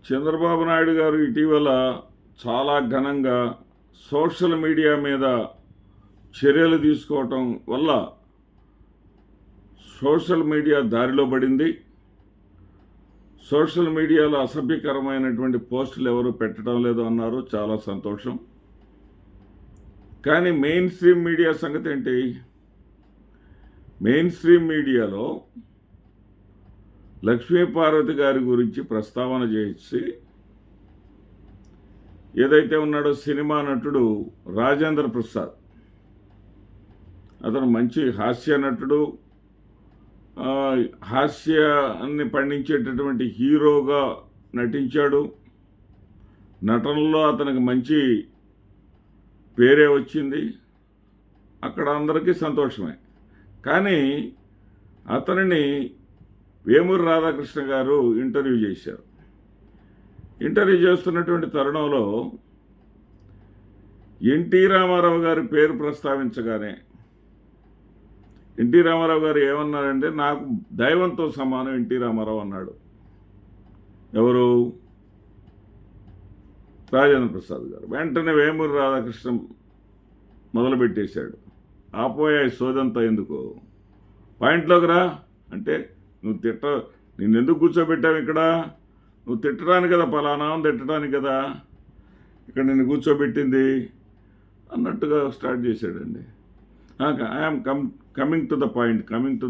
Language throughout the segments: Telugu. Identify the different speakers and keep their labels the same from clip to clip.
Speaker 1: చంద్రబాబు నాయుడు గారు ఇటీవల చాలా ఘనంగా సోషల్ మీడియా మీద చర్యలు తీసుకోవటం వల్ల సోషల్ మీడియా దారిలో పడింది. సోషల్ మీడియాలో అసభ్యకరమైనటువంటి పోస్టులు ఎవరు పెట్టడం లేదు అన్నారు. చాలా సంతోషం. కానీ మెయిన్ స్ట్రీమ్ మీడియా సంగతి ఏంటి? మెయిన్ స్ట్రీమ్ మీడియాలో లక్ష్మీపార్వతి గారి గురించి ప్రస్తావన చేసి ఏదైతే ఉన్నాడో సినిమా నటుడు రాజేంద్ర ప్రసాద్, అతను మంచి హాస్య నటుడు, హాస్యాన్ని పండించేటటువంటి హీరోగా నటించాడు. నటనలో అతనికి మంచి పేరే వచ్చింది. అక్కడ అందరికీ సంతోషమే. కానీ అతనిని వేమూరి రాధాకృష్ణ గారు ఇంటర్వ్యూ చేశారు. ఇంటర్వ్యూ చేస్తున్నటువంటి తరుణంలో ఎన్టీ రామారావు గారి పేరు ప్రస్తావించగానే ఎన్టీ రామారావు గారు ఏమన్నారంటే, నాకు దైవంతో సమానం ఎన్టీ రామారావు అన్నాడు. ఎవరు? రాజేంద్ర ప్రసాద్ గారు. వెంటనే వేమూరి రాధాకృష్ణ మొదలుపెట్టేశాడు. ఆపోయా సోదంతా ఎందుకు, పాయింట్లోకి రా అంటే, నిన్నెందుకు కూర్చోబెట్టావు ఇక్కడ? నువ్వు తిట్టడానికి కదా, పలానా తిట్టడానికి కదా ఇక్కడ నిన్ను కూర్చోబెట్టింది అన్నట్టుగా స్టార్ట్ చేశాడండి. I'm coming to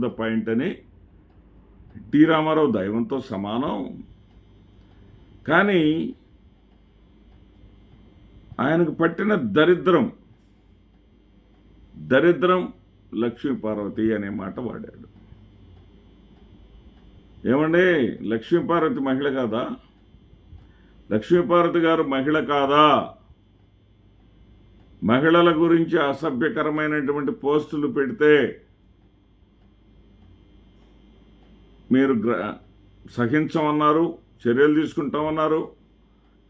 Speaker 1: the point అని. ఎన్టీ రామారావు దైవంతో సమానం, కానీ ఆయనకు పట్టిన దరిద్రం లక్ష్మీపార్వతి అనే మాట వాడాడు. ఏమండి, లక్ష్మీపార్వతి మహిళ కాదా? లక్ష్మీపార్వతి గారు మహిళ కాదా? మహిళల గురించి అసభ్యకరమైనటువంటి పోస్టులు పెడితే మీరు సహించమన్నారు, చర్యలు తీసుకుంటామన్నారు.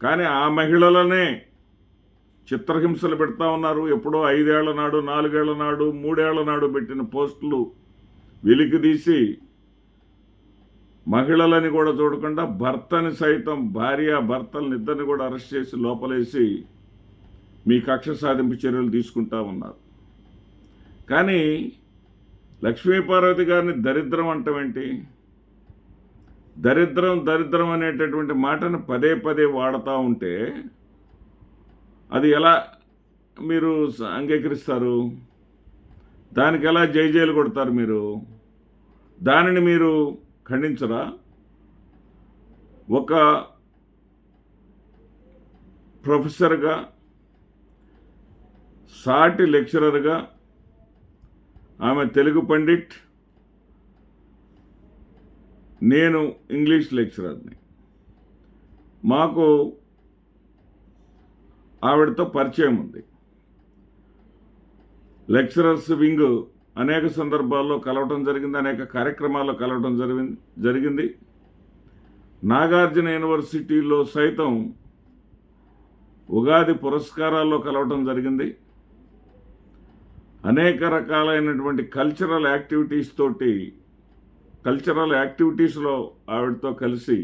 Speaker 1: కానీ ఆ మహిళలనే చిత్రహింసలు పెడతా ఉన్నారు. ఎప్పుడో 5 ఏళ్ల నాడు, 4 ఏళ్ల నాడు, 3 ఏళ్ల నాడు పెట్టిన పోస్టులు వెలికితీసి మహిళలని కూడా చూడకుండా భర్తని సైతం, భర్తలని ఇద్దరిని కూడా అరెస్ట్ చేసి లోపలేసి మీ కక్ష సాధింపు చర్యలు తీసుకుంటా ఉన్నారు. కానీ లక్ష్మీపార్వతి గారిని దరిద్రం అంటామేంటి? దరిద్రం అనేటటువంటి మాటను పదే వాడుతూ ఉంటే అది ఎలా మీరు అంగీకరిస్తారు? దానికి ఎలా జైలు కొడతారు మీరు? దానిని మీరు ఖండించరా? ఒక ప్రొఫెసర్గా, సాటి లెక్చరర్గా, ఆమె తెలుగు పండిట్, నేను ఇంగ్లీష్ లెక్చరర్ని. మాకు ఆవిడతో పరిచయం ఉంది. లెక్చరర్స్ వింగ్ అనేక సందర్భాల్లో కలవటం జరిగింది, అనేక కార్యక్రమాల్లో కలవటం జరిగింది. నాగార్జున యూనివర్సిటీలో సైతం ఉగాది పురస్కారాల్లో కలవటం జరిగింది. అనేక రకాలైనటువంటి కల్చరల్ యాక్టివిటీస్లో ఆవిడతో కలిసి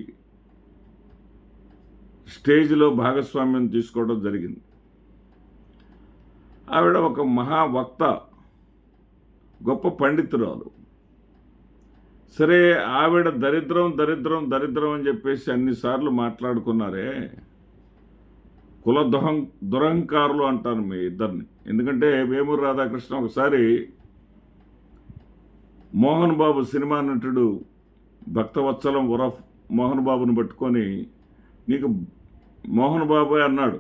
Speaker 1: స్టేజ్లో భాగస్వామ్యం తీసుకోవడం జరిగింది. ఆవిడ ఒక మహావక్త, గొప్ప పండితురాలు. సరే, ఆవిడ దరిద్రం అని చెప్పేసి అన్నిసార్లు మాట్లాడుకున్నారే. కుల దురహంకారులు అంటాను మీ ఇద్దరిని. ఎందుకంటే వేమూరి రాధాకృష్ణ ఒకసారి మోహన్ బాబు సినిమా నటుడు భక్తవత్సలం ఉరఫ్ మోహన్ బాబుని పట్టుకొని, నీకు మోహన్ బాబు అన్నాడు,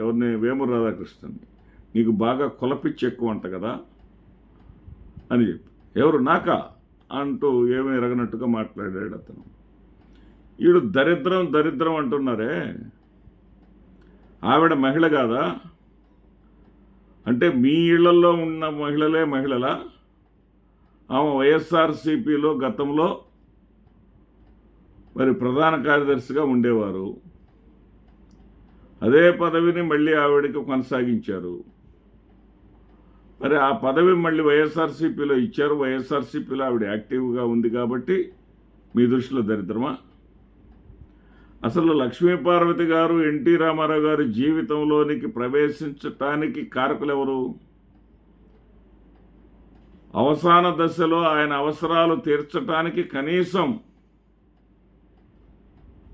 Speaker 1: ఎవరిని? వేమూరి రాధాకృష్ణని, నీకు బాగా కులపిచ్చి ఎక్కువ అంట కదా అని చెప్పి. ఎవరు? నాకా అంటూ ఏమీ ఎరగనట్టుగా మాట్లాడాడు అతను. వీడు దరిద్రం అంటున్నారే. ఆవిడ మహిళ కాదా? అంటే మీ ఇళ్లలో ఉన్న మహిళలా? ఆమె వైఎస్ఆర్సీపీలో గతంలో మరి ప్రధాన కార్యదర్శిగా ఉండేవారు. అదే పదవిని మళ్ళీ ఆవిడకి కొనసాగించారు. మరి ఆ పదవి మళ్ళీ వైఎస్ఆర్సీపీలో ఇచ్చారు. వైఎస్ఆర్సీపీలో ఆవిడ యాక్టివ్గా ఉంది కాబట్టి మీ దృష్టిలో దరిద్రమా? అసలు లక్ష్మీపార్వతి గారు ఎన్టీ రామారావు గారి జీవితంలోనికి ప్రవేశించటానికి కారకులెవరు? అవసాన దశలో ఆయన అవసరాలు తీర్చటానికి కనీసం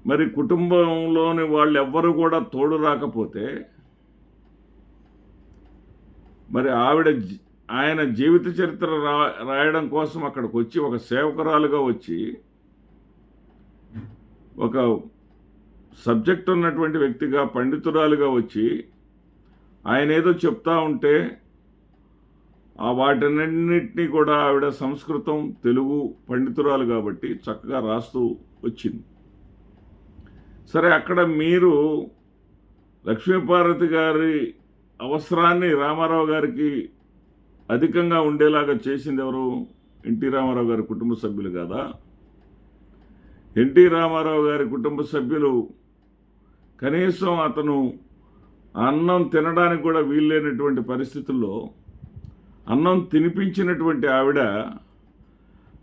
Speaker 1: మరి కుటుంబంలోని వాళ్ళు ఎవ్వరు కూడా తోడు రాకపోతే మరి ఆయన జీవిత చరిత్ర రాయడం కోసం అక్కడికి వచ్చి ఒక సేవకురాలుగా వచ్చి ఒక సబ్జెక్ట్ ఉన్నటువంటి వ్యక్తిగా పండితురాలుగా వచ్చి ఆయన ఏదో చెప్తా ఉంటే వాటినన్నింటినీ కూడా ఆవిడ సంస్కృతం తెలుగు పండితురాలు కాబట్టి చక్కగా రాస్తూ వచ్చింది. సరే, అక్కడ మీరు లక్ష్మీపార్వతి గారి అవసరాన్ని రామారావు గారికి అధికంగా ఉండేలాగా చేసింది ఎవరు? ఎన్టీ రామారావు గారి కుటుంబ సభ్యులు కాదా? ఎన్టీ రామారావు గారి కుటుంబ సభ్యులు కనీసం అతను అన్నం తినడానికి కూడా వీల్లేనటువంటి పరిస్థితుల్లో అన్నం తినిపించినటువంటి ఆవిడ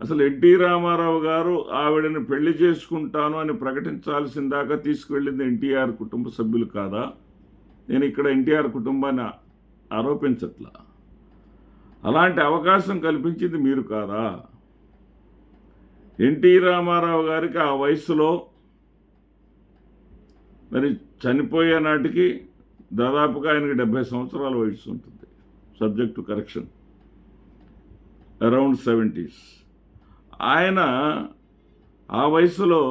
Speaker 1: అసలు ఎన్టీ రామారావు గారు ఆవిడని పెళ్లి చేసుకుంటాను అని ప్రకటించాల్సిందాకా తీసుకువెళ్ళింది ఎన్టీఆర్ కుటుంబ సభ్యులు కాదా? నేను ఇక్కడ ఎన్టీఆర్ కుటుంబాన్ని ఆరోపించట్లా. అలాంటి అవకాశం కల్పించింది మీరు కాదా? ఎన్టీ రామారావు గారికి ఆ వయసులో మరి చనిపోయే నాటికి దాదాపుగా ఆయనకి 70 సంవత్సరాల వయసు ఉంటుంది. Subject to correction, around 70s. ఆయన ఆ వయసులో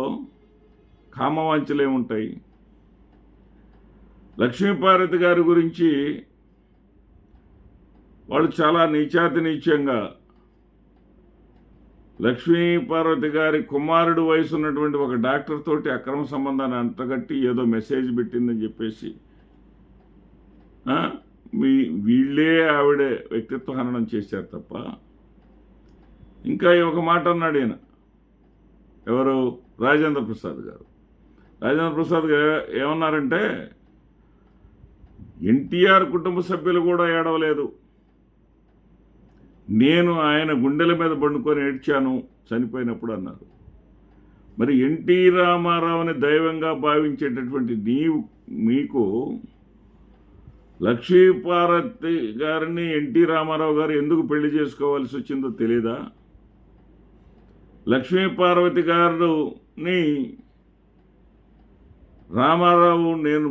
Speaker 1: కామవాంఛలేముంటాయి? లక్ష్మీపార్వతి గారి గురించి వాళ్ళు చాలా నీచంగా లక్ష్మీపార్వతి గారి కుమారుడు వయసు ఉన్నటువంటి ఒక డాక్టర్ తోటి అక్రమ సంబంధాన్ని అంటగట్టి ఏదో మెసేజ్ పెట్టిందని చెప్పేసి వీళ్ళే ఆవిడ వ్యక్తిత్వ హననం చేశారు తప్ప. ఇంకా ఒక మాట అన్నాడు ఈయన, ఎవరు? రాజేంద్ర ప్రసాద్ గారు. రాజేంద్ర ప్రసాద్ గారు ఏమన్నారంటే, ఎన్టీఆర్ కుటుంబ సభ్యులు కూడా ఏడవలేదు, నేను ఆయన గుండెల మీద పండుకొని ఏడ్చాను చనిపోయినప్పుడు అన్నారు. మరి ఎన్టీ రామారావుని దైవంగా భావించేటటువంటి మీకు లక్ష్మీపార్వతి గారిని ఎన్టీ రామారావు గారు ఎందుకు పెళ్లి చేసుకోవాల్సి వచ్చిందో తెలీదా? లక్ష్మీపార్వతి గారిని రామారావు నేను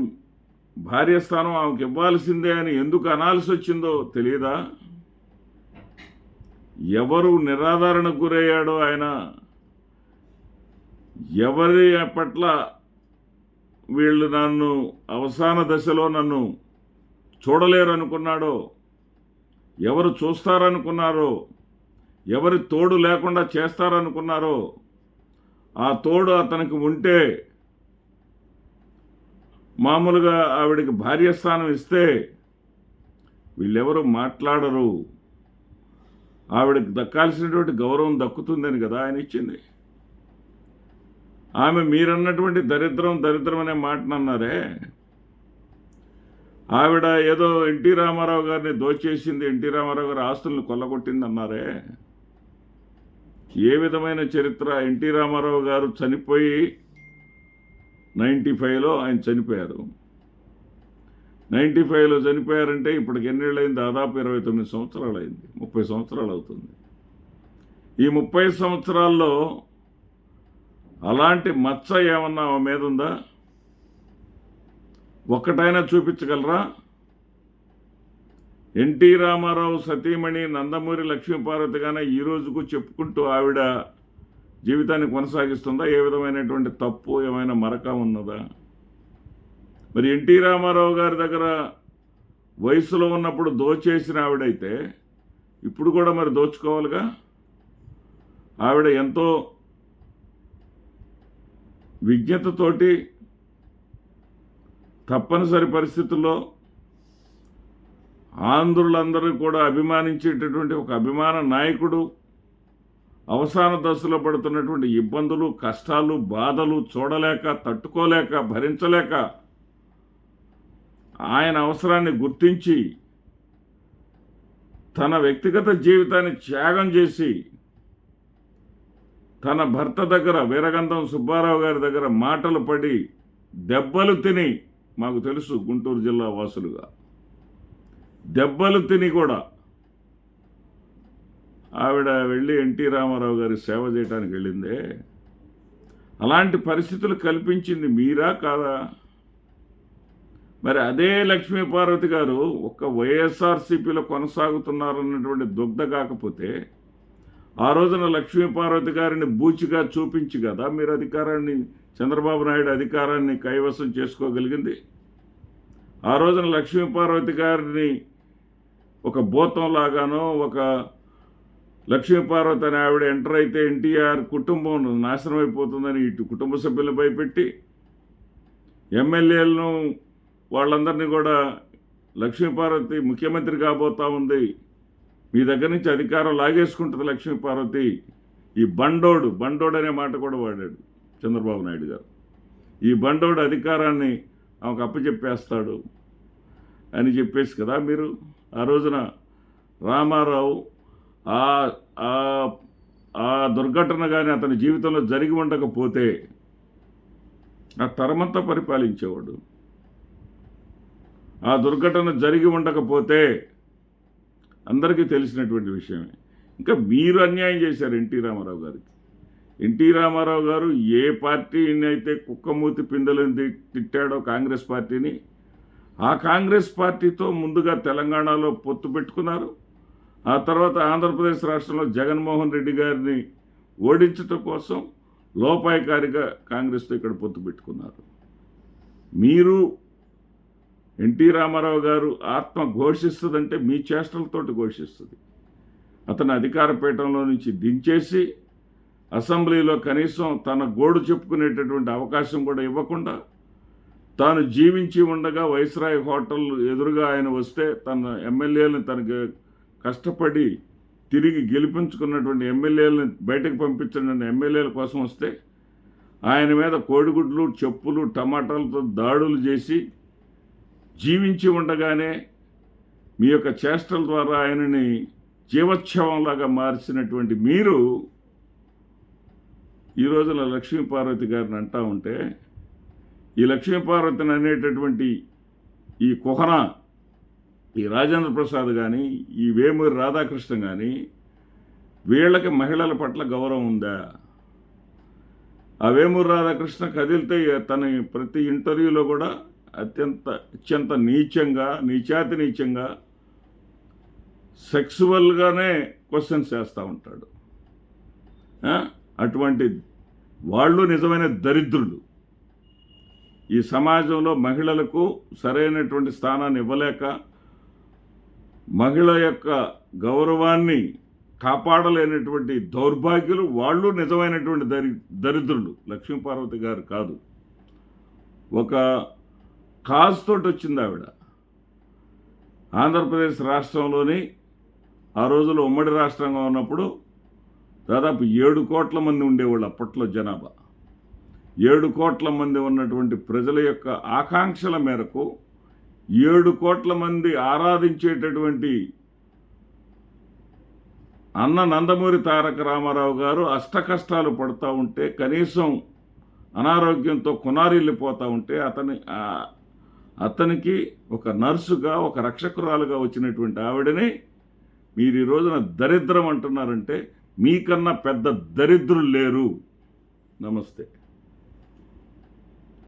Speaker 1: భార్య స్థానం ఆమెకు ఇవ్వాల్సిందే అని ఎందుకు అనాల్సి వచ్చిందో తెలియదా? ఎవరు నిరాధారణకు గురయ్యాడో ఆయన, ఎవరి పట్ల వీళ్ళు నన్ను అవసాన దశలో నన్ను చూడలేరు అనుకున్నాడో, ఎవరు చూస్తారనుకున్నారో, ఎవరి తోడు లేకుండా చేస్తారనుకున్నారో, ఆ తోడు అతనికి ఉంటే మామూలుగా ఆవిడికి భార్య స్థానం ఇస్తే వీళ్ళెవరు మాట్లాడరు. ఆవిడకి దక్కాల్సినటువంటి గౌరవం దక్కుతుందని కదా ఆయన ఇచ్చింది. ఆమె మీరన్నటువంటి దరిద్రం అనే మాటనన్నారే, ఆవిడ ఏదో ఎన్టీ రామారావు గారిని దోచేసింది, ఎన్టీ రామారావు గారి ఆస్తులను కొల్లగొట్టింది అన్నారే. ఏ విధమైన చరిత్ర? ఎన్టీ రామారావు గారు చనిపోయి 95లో ఆయన చనిపోయారు. 95లో చనిపోయారంటే ఇప్పటికి ఎన్నేళ్ళైంది? దాదాపు 29 సంవత్సరాలు అయింది, 30 సంవత్సరాలు అవుతుంది. ఈ 30 సంవత్సరాల్లో అలాంటి మచ్చ ఏమన్నా ఆమె మీద ఉందా? ఒక్కటైనా చూపించగలరా? ఎన్టీ రామారావు సతీమణి నందమూరి లక్ష్మీపార్వతిగానే ఈ రోజుకు చెప్పుకుంటూ ఆవిడ జీవితాన్ని కొనసాగిస్తుందా? ఏ విధమైనటువంటి తప్పు ఏమైనా మరక ఉన్నదా? మరి ఎన్టీ రామారావు గారి దగ్గర వయసులో ఉన్నప్పుడు దోచేసిన ఆవిడైతే ఇప్పుడు కూడా మరి దోచుకోవాలిగా. ఆవిడ ఎంతో విజ్ఞతతోటి తప్పనిసరి పరిస్థితుల్లో ఆంధ్రులందరూ కూడా అభిమానించేటటువంటి ఒక అభిమాన నాయకుడు అవసాన దశలో పడుతున్నటువంటి ఇబ్బందులు, కష్టాలు, బాధలు చూడలేక, తట్టుకోలేక, భరించలేక ఆయన అవసరాన్ని గుర్తించి తన వ్యక్తిగత జీవితాన్ని త్యాగం చేసి తన భర్త దగ్గర వీరగంధం సుబ్బారావు గారి దగ్గర మాటలు పడి దెబ్బలు తిని, మాకు తెలుసు గుంటూరు జిల్లా వాసులుగా, దెబ్బలు తిని కూడా ఆవిడ వెళ్ళి ఎన్టీ రామారావు గారి సేవ చేయడానికి వెళ్ళిందే, అలాంటి పరిస్థితులు కల్పించింది మీరా కాదా? మరి అదే లక్ష్మీపార్వతి గారు ఒక్క వైఎస్ఆర్సీపీలో కొనసాగుతున్నారన్నటువంటి దుగ్ధ కాకపోతే ఆ రోజున లక్ష్మీపార్వతి గారిని బూచిగా చూపించి కదా మీరు అధికారాన్ని, చంద్రబాబు నాయుడు అధికారాన్ని కైవసం చేసుకోగలిగింది. ఆ రోజున లక్ష్మీపార్వతి గారిని ఒక భూతంలాగానో, ఒక లక్ష్మీపార్వతి అని ఆవిడ ఎంటర్ అయితే ఎన్టీఆర్ కుటుంబం నాశనం అయిపోతుందని ఇటు కుటుంబ సభ్యులను భయపెట్టి, ఎమ్మెల్యేలను వాళ్ళందరినీ కూడా లక్ష్మీపార్వతి ముఖ్యమంత్రి కాబోతా ఉంది, మీ దగ్గర నుంచి అధికారం లాగేసుకుంటుంది లక్ష్మీపార్వతి, ఈ బండోడు అనే మాట కూడా వాడాడు చంద్రబాబు నాయుడు గారు, ఈ బండోడు అధికారాన్ని ఆమెకు అప్పచెప్పేస్తాడు అని చెప్పేసి కదా మీరు ఆ రోజున రామారావు ఆ దుర్ఘటన కానీ అతని జీవితంలో జరిగి ఉండకపోతే ఆ తరమంతా పరిపాలించేవాడు. ఆ దుర్ఘటన జరిగి ఉండకపోతే అందరికీ తెలిసినటువంటి విషయమే. ఇంకా మీరు అన్యాయం చేశారు ఎన్టీ రామారావు గారికి. ఎన్టీ రామారావు గారు ఏ పార్టీని అయితే కుక్కమూతి పిందెలని తిట్టాడో కాంగ్రెస్ పార్టీని, ఆ కాంగ్రెస్ పార్టీతో ముందుగా తెలంగాణలో పొత్తు పెట్టుకున్నారు. ఆ తర్వాత ఆంధ్రప్రదేశ్ రాష్ట్రంలో జగన్మోహన్ రెడ్డి గారిని ఓడించటం కోసం లోపాయకారిగా కాంగ్రెస్తో ఇక్కడ పొత్తు పెట్టుకున్నారు. మీరు ఎన్టీ రామారావు గారు ఆత్మ ఘోషిస్తుందంటే మీ చేష్టలతోటి ఘోషిస్తుంది. అతను అధికార పీఠంలో నుంచి దించేసి అసెంబ్లీలో కనీసం తన గోడు చెప్పుకునేటటువంటి అవకాశం కూడా ఇవ్వకుండా, తాను జీవించి ఉండగా వైస్రాయ్ హోటల్ ఎదురుగా ఆయన వస్తే తన ఎమ్మెల్యేలను తనకు కష్టపడి తిరిగి గెలిపించుకున్నటువంటి ఎమ్మెల్యేలను బయటకు పంపించిన ఎమ్మెల్యేల కోసం వస్తే ఆయన మీద కోడిగుడ్లు, చెప్పులు, టమాటాలతో దాడులు చేసి జీవించి ఉండగానే మీ యొక్క చేష్టల ద్వారా ఆయనని జీవోత్సవంలాగా మార్చినటువంటి మీరు ఈ రోజున లక్ష్మీపార్వతి గారిని అంటా ఉంటే, ఈ లక్ష్మీపార్వతిని అనేటటువంటి ఈ కుహన, ఈ రాజేంద్ర ప్రసాద్ కానీ, ఈ వేమూరి రాధాకృష్ణ కానీ, వీళ్ళకి మహిళల పట్ల గౌరవం ఉందా? ఆ వేమూరి రాధాకృష్ణ కదిలితే తన ప్రతి ఇంటర్వ్యూలో కూడా అత్యంత నీచంగా, నీచాతి నీచంగా, సెక్సువల్గానే క్వశ్చన్స్ చేస్తూ ఉంటాడు. అటువంటి వాళ్ళు నిజమైన దరిద్రులు. ఈ సమాజంలో మహిళలకు సరైనటువంటి స్థానాన్ని ఇవ్వలేక, మహిళ యొక్క గౌరవాన్ని కాపాడలేనటువంటి దౌర్భాగ్యులు వాళ్ళు నిజమైనటువంటి దరిద్రులు. లక్ష్మీపార్వతి గారు కాదు. ఒక కాజ్ తోటి వచ్చింది ఆవిడ. ఆంధ్రప్రదేశ్ రాష్ట్రంలోని ఆ రోజుల్లో ఉమ్మడి రాష్ట్రంగా ఉన్నప్పుడు దాదాపు 7 కోట్ల మంది ఉండేవాళ్ళు అప్పట్లో జనాభా. 7 కోట్ల మంది ఉన్నటువంటి ప్రజల యొక్క ఆకాంక్షల మేరకు 7 కోట్ల మంది ఆరాధించేటటువంటి అన్న నందమూరి తారక రామారావు గారు అష్టకష్టాలు పడుతూ ఉంటే, కనీసం అనారోగ్యంతో కునారిల్లిపోతూ ఉంటే అతనికి ఒక నర్సుగా, ఒక రక్షకురాలుగా వచ్చినటువంటి ఆవిడని మీరు ఈ రోజున దరిద్రం అంటున్నారంటే మీకన్నా పెద్ద దరిద్రులు లేరు. నమస్తే.